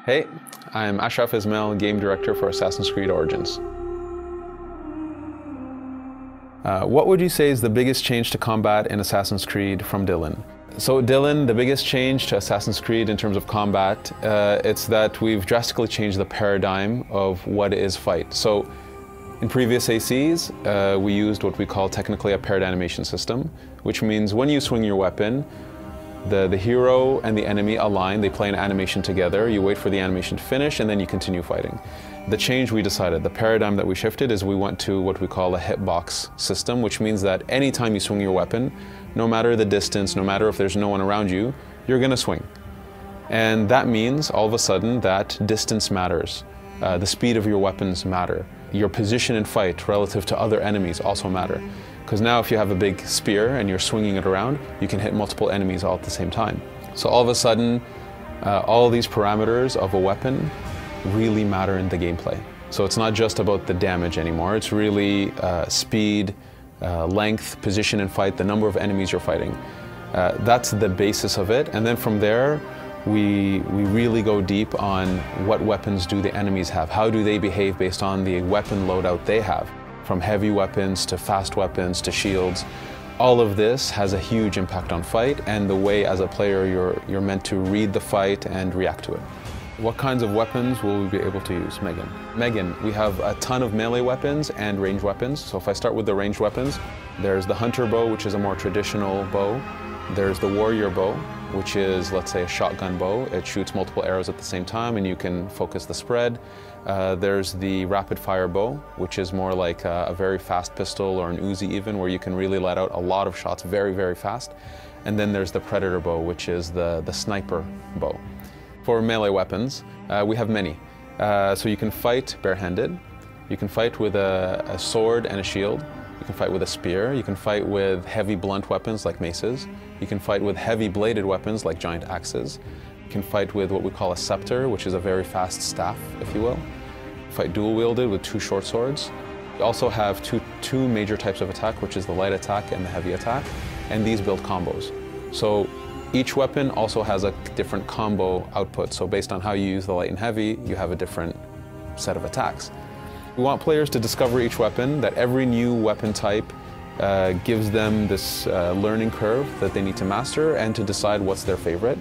Hey, I'm Ashraf Ismail, Game Director for Assassin's Creed Origins. What would you say is the biggest change to combat in Assassin's Creed from Dylan? So Dylan, the biggest change to Assassin's Creed in terms of combat, it's that we've drastically changed the paradigm of what is fight. So in previous ACs, we used what we call technically a paired animation system, which means when you swing your weapon, the hero and the enemy align, they play an animation together, you wait for the animation to finish, and then you continue fighting. The change we decided, the paradigm that we shifted, is we went to what we call a hitbox system, which means that anytime you swing your weapon, no matter the distance, no matter if there's no one around you, you're gonna swing. And that means all of a sudden that distance matters. The speed of your weapons matter. Your position in fight relative to other enemies also matter. Because now if you have a big spear and you're swinging it around, you can hit multiple enemies all at the same time. So all of a sudden, all of these parameters of a weapon really matter in the gameplay. So it's not just about the damage anymore, it's really speed, length, position in fight, the number of enemies you're fighting. That's the basis of it, and then from there, we really go deep on what weapons do the enemies have, how do they behave based on the weapon loadout they have. From heavy weapons to fast weapons to shields. All of this has a huge impact on fight and the way as a player you're meant to read the fight and react to it. What kinds of weapons will we be able to use, Megan? Megan, we have a ton of melee weapons and ranged weapons. So if I start with the ranged weapons, there's the hunter bow, which is a more traditional bow. There's the warrior bow, which is, let's say, a shotgun bow. It shoots multiple arrows at the same time and you can focus the spread. There's the rapid fire bow, which is more like a very fast pistol or an Uzi even, where you can really let out a lot of shots very, very fast. And then there's the predator bow, which is the sniper bow. For melee weapons, we have many. So you can fight barehanded, you can fight with a sword and a shield, you can fight with a spear, you can fight with heavy blunt weapons like maces, you can fight with heavy bladed weapons like giant axes, you can fight with what we call a scepter, which is a very fast staff, if you will. Fight dual wielded with two short swords. We also have two major types of attack, which is the light attack and the heavy attack, and these build combos. So each weapon also has a different combo output, so based on how you use the light and heavy, you have a different set of attacks. We want players to discover each weapon, that every new weapon type gives them this learning curve that they need to master and to decide what's their favorite.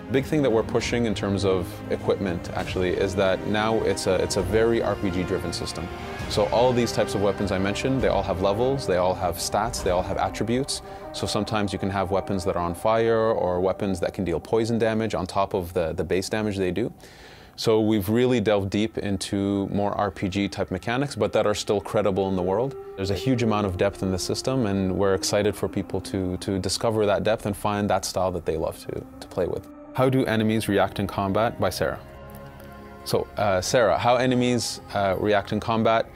The big thing that we're pushing in terms of equipment actually is that now it's a very RPG-driven system. So all of these types of weapons I mentioned, they all have levels, they all have stats, they all have attributes. So sometimes you can have weapons that are on fire or weapons that can deal poison damage on top of the base damage they do. So we've really delved deep into more RPG type mechanics, but that are still credible in the world. There's a huge amount of depth in the system, and we're excited for people to discover that depth and find that style that they love to play with. How do enemies react in combat? By Sarah. So Sarah, how enemies react in combat?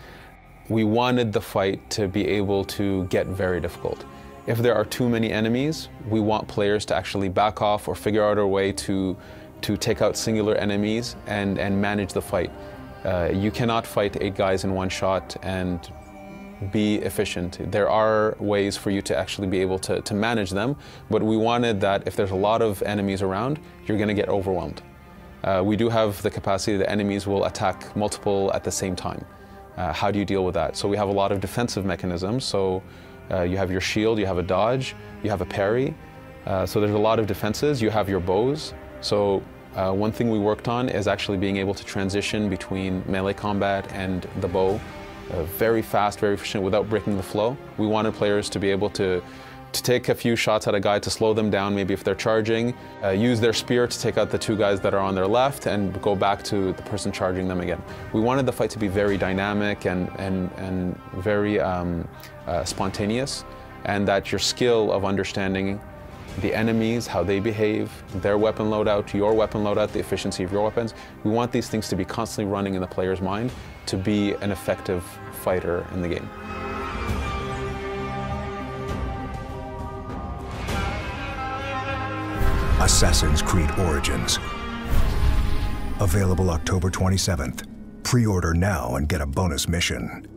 We wanted the fight to be able to get very difficult. If there are too many enemies, we want players to actually back off or figure out a way to take out singular enemies and manage the fight. You cannot fight 8 guys in one shot and be efficient. There are ways for you to actually be able to manage them, but we wanted that if there's a lot of enemies around, you're going to get overwhelmed. We do have the capacity that enemies will attack multiple at the same time. How do you deal with that? So we have a lot of defensive mechanisms. So you have your shield, you have a dodge, you have a parry. So there's a lot of defenses. You have your bows. So one thing we worked on is actually being able to transition between melee combat and the bow very fast, very efficient, without breaking the flow. We wanted players to be able to take a few shots at a guy to slow them down, maybe if they're charging, use their spear to take out the 2 guys that are on their left and go back to the person charging them again. We wanted the fight to be very dynamic and very spontaneous, and that your skill of understanding the enemies, how they behave, their weapon loadout, your weapon loadout, the efficiency of your weapons. We want these things to be constantly running in the player's mind to be an effective fighter in the game. Assassin's Creed Origins. Available October 27th. Pre-order now and get a bonus mission.